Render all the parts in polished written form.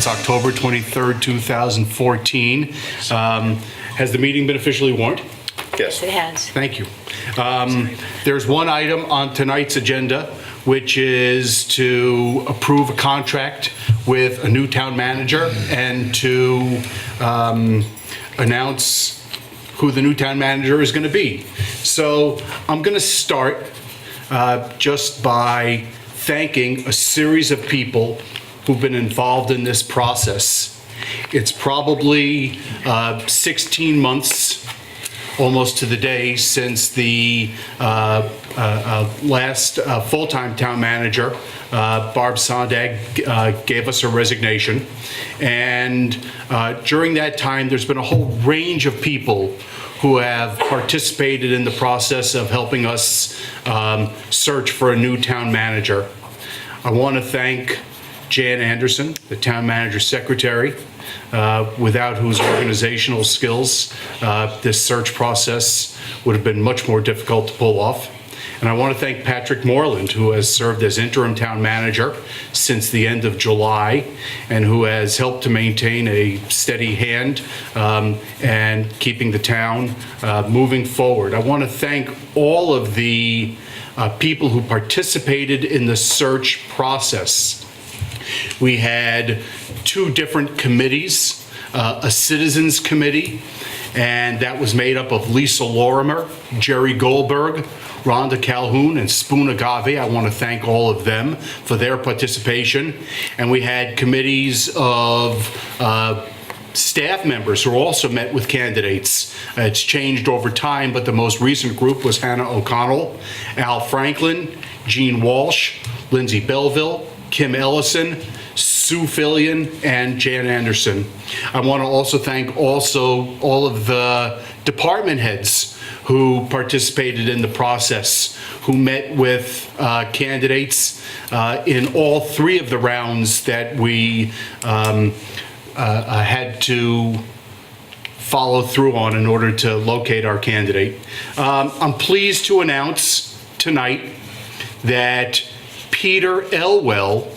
It's October 23rd, 2014. Has the meeting been officially warned? Yes, it has. Thank you. There's one item on tonight's agenda, which is to approve a contract with a new town manager and to announce who the new town manager is going to be. So I'm going to start just by thanking a series of people who've been involved in this process. It's probably 16 months, almost to the day, since the last full-time town manager, Barb Sondag, gave us her resignation. And during that time, there's been a whole range of people who have participated in the process of helping us search for a new town manager. I want to thank Jan Anderson, the town manager secretary, without whose organizational skills this search process would have been much more difficult to pull off. And I want to thank Patrick Moreland, who has served as interim town manager since the end of July and who has helped to maintain a steady hand and keeping the town moving forward. I want to thank all of the people who participated in the search process. We had two different committees, a citizens committee, and that was made up of Lisa Lorimer, Jerry Goldberg, Rhonda Calhoun, and Spoon Agave. I want to thank all of them for their participation. And we had committees of staff members who also met with candidates. It's changed over time, but the most recent group was Hannah O'Connell, Al Franklin, Jean Walsh, Lindsay Belleville, Kim Ellison, Sue Fillion, and Jan Anderson. I want to also thank all of the department heads who participated in the process, who met with candidates in all three of the rounds that we had to follow through on in order to locate our candidate. I'm pleased to announce tonight that Peter Elwell,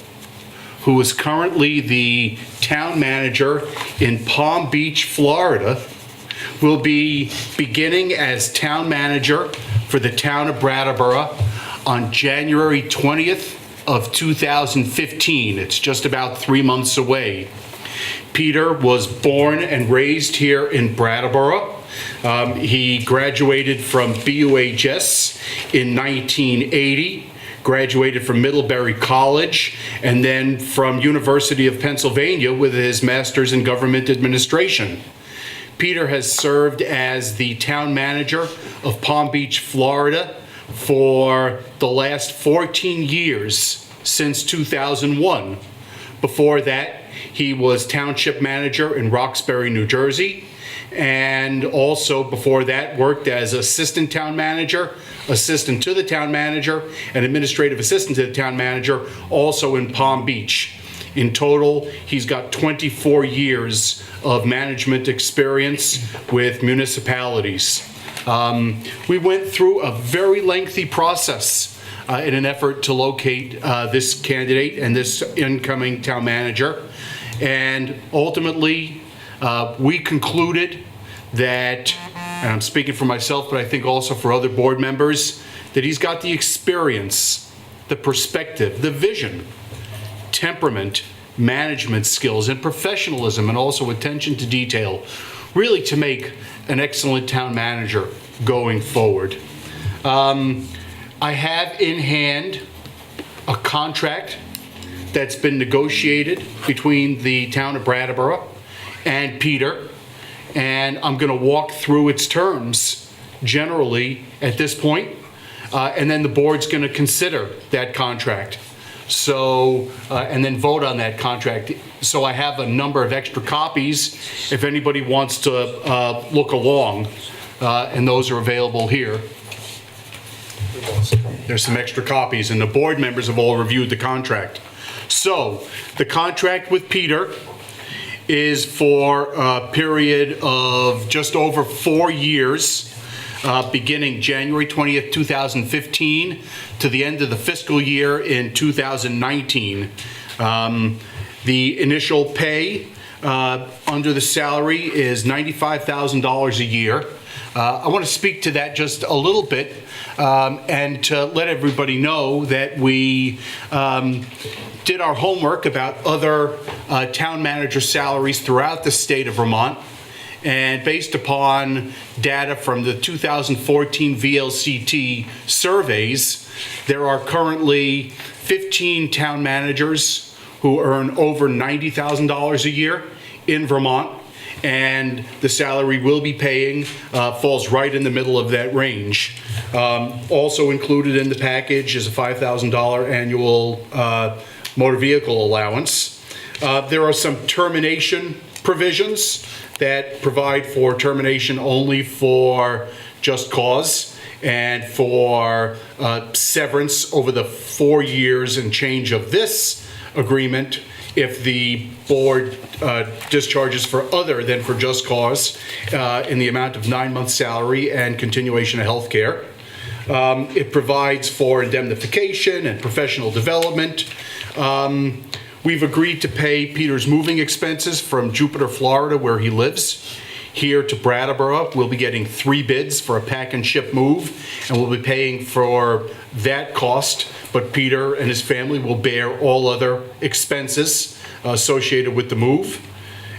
who is currently the town manager in Palm Beach, Florida, will be beginning as town manager for the town of Brattleboro on January 20th of 2015. It's just about 3 months away. Peter was born and raised here in Brattleboro. He graduated from BUHS in 1980. Graduated from Middlebury College, and then from University of Pennsylvania with his master's in government administration. Peter has served as the town manager of Palm Beach, Florida for the last 14 years since 2001. Before that, he was township manager in Roxbury, New Jersey, and also before that worked as assistant town manager, assistant to the town manager, and administrative assistant to the town manager, also in Palm Beach. In total, he's got 24 years of management experience with municipalities. We went through a very lengthy process in an effort to locate this candidate and this incoming town manager. And ultimately, we concluded that, and I'm speaking for myself, but I think also for other board members, that he's got the experience, the perspective, the vision, temperament, management skills, and professionalism, and also attention to detail, really to make an excellent town manager going forward. I have in hand a contract that's been negotiated between the town of Brattleboro and Peter, and I'm going to walk through its terms generally at this point, and then the board's going to consider that contract. So, and then vote on that contract. So I have a number of extra copies if anybody wants to look along, and those are available here. There's some extra copies, and the board members have all reviewed the contract. So, the contract with Peter is for a period of just over 4 years, beginning January 20th, 2015 to the end of the fiscal year in 2019. The initial pay under the salary is $95,000 a year. I want to speak to that just a little bit and to let everybody know that we did our homework about other town manager salaries throughout the state of Vermont. And based upon data from the 2014 VLCT surveys, there are currently 15 town managers who earn over $90,000 a year in Vermont, and the salary we'll be paying falls right in the middle of that range. Also included in the package is a $5,000 annual motor vehicle allowance. There are some termination provisions that provide for termination only for just cause and for severance over the 4 years and change of this agreement if the board discharges for other than for just cause in the amount of 9 months salary and continuation of health care. It provides for indemnification and professional development. We've agreed to pay Peter's moving expenses from Jupiter, Florida, where he lives, here to Brattleboro. We'll be getting 3 bids for a pack and ship move, and we'll be paying for that cost, but Peter and his family will bear all other expenses associated with the move.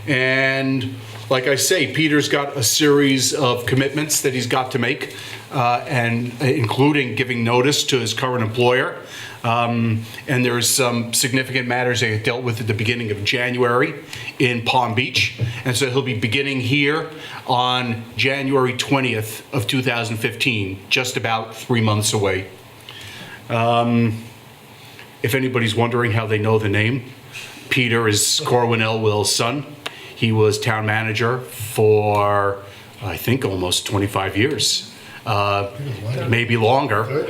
And like I say, Peter's got a series of commitments that he's got to make, and including giving notice to his current employer. And there's some significant matters that get dealt with at the beginning of January in Palm Beach. And so he'll be beginning here on January 20th of 2015, just about 3 months away. If anybody's wondering how they know the name, Peter is Corwin Elwell's son. He was town manager for, I think, almost 25 years, maybe longer.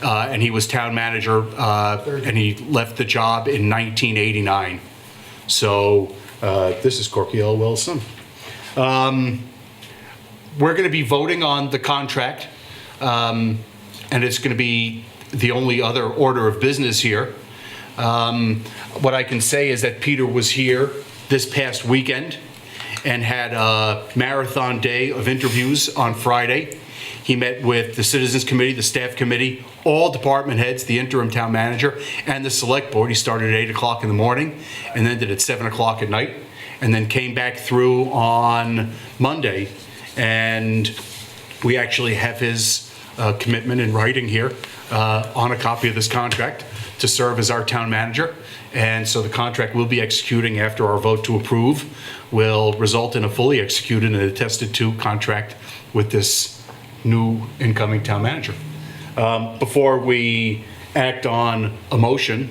And he was town manager, and he left the job in 1989. So this is Corky Elwell's son. We're going to be voting on the contract, and it's going to be the only other order of business here. What I can say is that Peter was here this past weekend and had a marathon day of interviews on Friday. He met with the Citizens Committee, the Staff Committee, all department heads, the interim town manager, and the Select Board. He started at 8 o'clock in the morning and ended at 7 o'clock at night, and then came back through on Monday. And we actually have his commitment in writing here on a copy of this contract to serve as our town manager. And so the contract we'll be executing after our vote to approve will result in a fully executed and attested to contract with this new incoming town manager. Before we act on a motion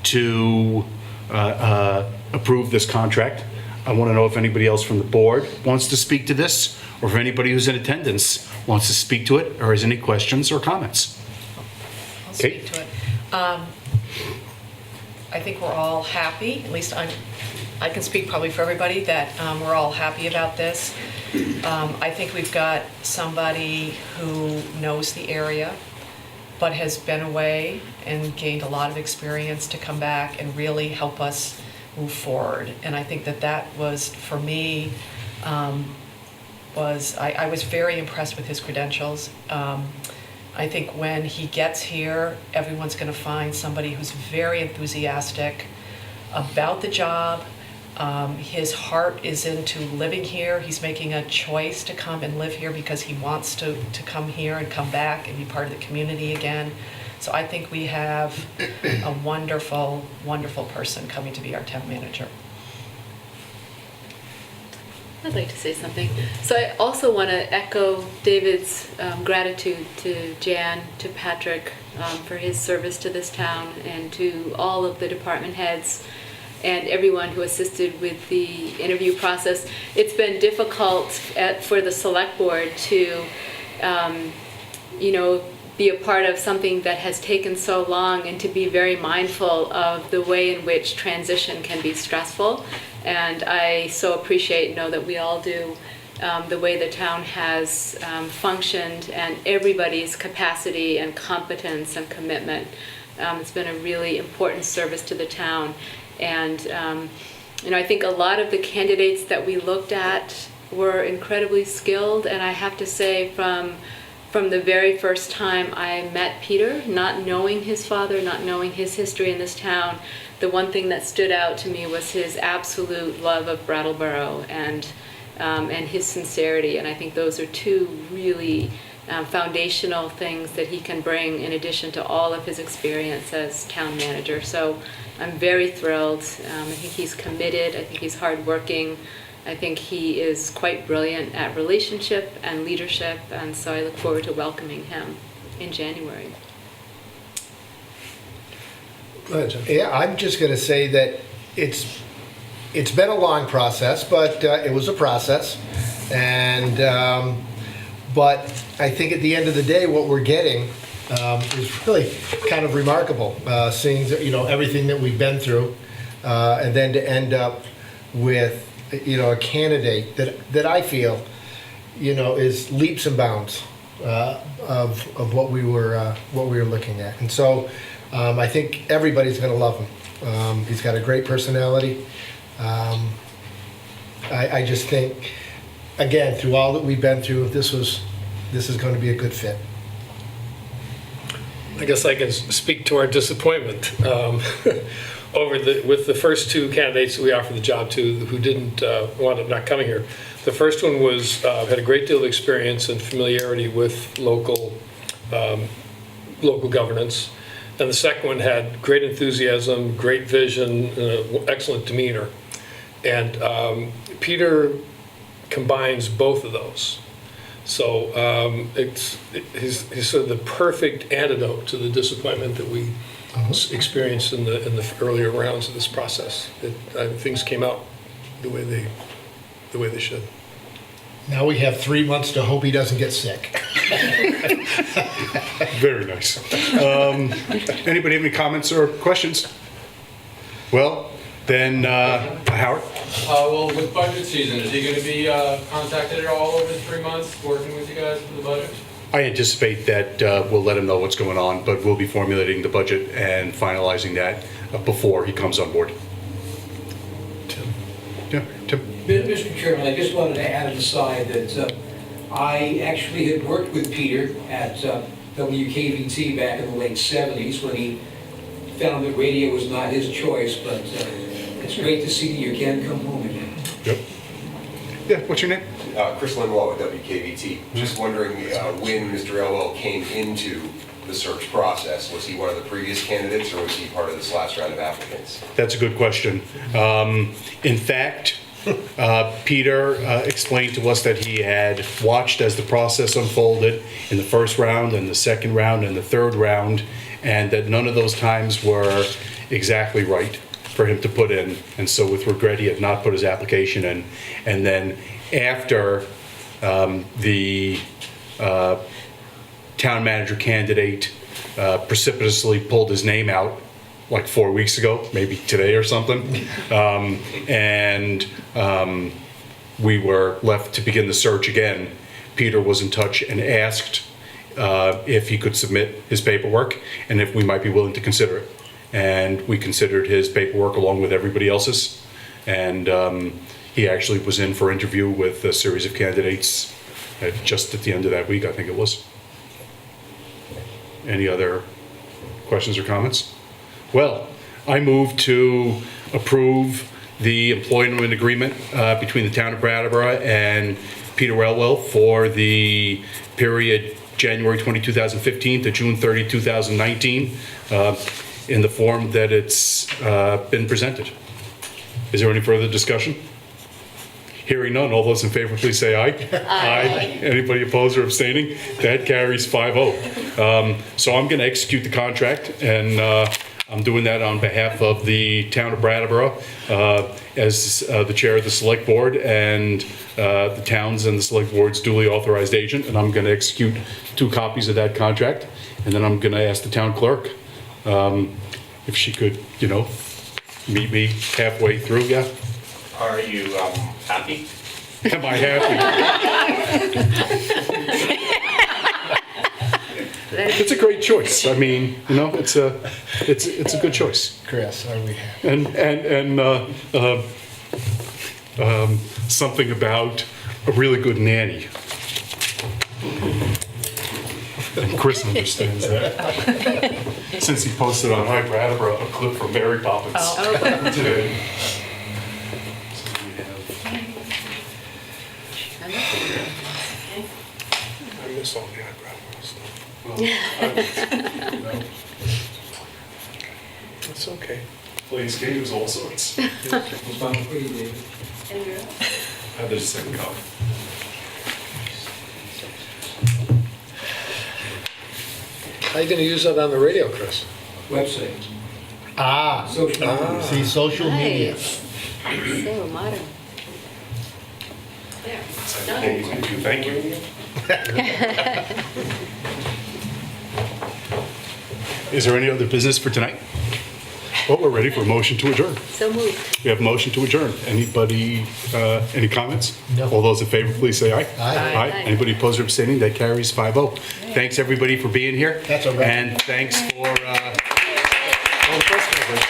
to approve this contract, I want to know if anybody else from the board wants to speak to this, or if anybody who's in attendance wants to speak to it, or has any questions or comments. I'll speak to it. I think we're all happy, at least I can speak probably for everybody, that we're all happy about this. I think we've got somebody who knows the area, but has been away and gained a lot of experience to come back and really help us move forward. And I think that was, for me, I was very impressed with his credentials. I think when he gets here, everyone's going to find somebody who's very enthusiastic about the job. His heart is into living here. He's making a choice to come and live here because he wants to come here and come back and be part of the community again. So I think we have a wonderful, wonderful person coming to be our town manager. I'd like to say something. So I also want to echo David's gratitude to Jan, to Patrick for his service to this town, and to all of the department heads and everyone who assisted with the interview process. It's been difficult for the select board to, be a part of something that has taken so long, and to be very mindful of the way in which transition can be stressful. And I so appreciate, know that we all do, the way the town has functioned, and everybody's capacity and competence and commitment. It's been a really important service to the town. And I think a lot of the candidates that we looked at were incredibly skilled, and I have to say from the very first time I met Peter, not knowing his father, not knowing his history in this town, the one thing that stood out to me was his absolute love of Brattleboro and his sincerity. And I think those are two really foundational things that he can bring in addition to all of his experience as town manager. So I'm very thrilled. I think he's committed. I think he's hardworking. I think he is quite brilliant at relationship and leadership, and so I look forward to welcoming him in January. Yeah, I'm just going to say that it's been a long process, but it was a process, and but I think at the end of the day, what we're getting is really kind of remarkable, seeing everything that we've been through, and then to end up with a candidate that I feel is leaps and bounds of what we were looking at, and so I think everybody's going to love him. He's got a great personality. I just think, again, through all that we've been through, this is going to be a good fit. I guess I can speak to our disappointment with the first two candidates that we offered the job to who didn't wind up not coming here. The first one had a great deal of experience and familiarity with local governance, and the second one had great enthusiasm, great vision, excellent demeanor. And Peter combines both of those. So he's sort of the perfect antidote to the disappointment that we experienced in the earlier rounds of this process. Things came out the way they should. Now we have 3 months to hope he doesn't get sick. Very nice. Anybody have any comments or questions? Well, then, Howard? Well, with budget season, is he going to be contacted at all over the 3 months, working with you guys for the budget? I anticipate that we'll let him know what's going on, but we'll be formulating the budget and finalizing that before he comes on board. Tim? Yeah, Tim? Mr. Chairman, I just wanted to add an aside that I actually had worked with Peter at WKVT back in the late 70s when he found that radio was not his choice, but it's great to see that you can come home again. Yep. Yeah, what's your name? Chris Linwall with WKVT. Just wondering when Mr. Elwell came into the search process. Was he one of the previous candidates, or was he part of this last round of applicants? That's a good question. In fact, Peter explained to us that he had watched as the process unfolded in the first round and the second round and the third round, and that none of those times were exactly right for him to put in. And so with regret, he had not put his application in. And then after the town manager candidate precipitously pulled his name out like 4 weeks ago, maybe today or something, and we were left to begin the search again, Peter was in touch and asked if he could submit his paperwork and if we might be willing to consider it. And we considered his paperwork along with everybody else's. And he actually was in for interview with a series of candidates just at the end of that week, I think it was. Any other questions or comments? Well, I move to approve the employment agreement between the town of Brattleboro and Peter Elwell for the period January 20, 2015 to June 30, 2019 in the form that it's been presented. Is there any further discussion? Hearing none, all those in favor, please say aye. Aye. Anybody opposed or abstaining? That carries 5-0. So I'm going to execute the contract, and I'm doing that on behalf of the town of Brattleboro as the chair of the select board and the town's and the select board's duly authorized agent. And I'm going to execute 2 copies of that contract, and then I'm going to ask the town clerk if she could, meet me halfway through. Yeah. Are you happy? Am I happy? It's a great choice. I mean, you know, it's a good choice. Chris, are we happy? And something about a really good nanny. And Chris understands that. Since he posted on Hi Brattleboro a clip from Mary Poppins today. So we have, I miss all the Hi Brattleboro stuff. well, It's okay. plays games, all sorts. It's fine for you, David. Have the second copy. How are you gonna use that on the radio, Chris? Website, Ah, social media. see, social media. Nice. So modern. There. Thank you. Is there any other business for tonight? Well, we're ready for a motion to adjourn. So moved. We have a motion to adjourn. Anybody, any comments? No. All those in favor, please say aye. Aye. Aye. Anybody opposed or abstaining? That carries 5-0. Thanks, everybody, for being here. That's a wrap. And thanks for all the press coverage.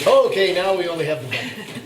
Okay, now we only have the budget.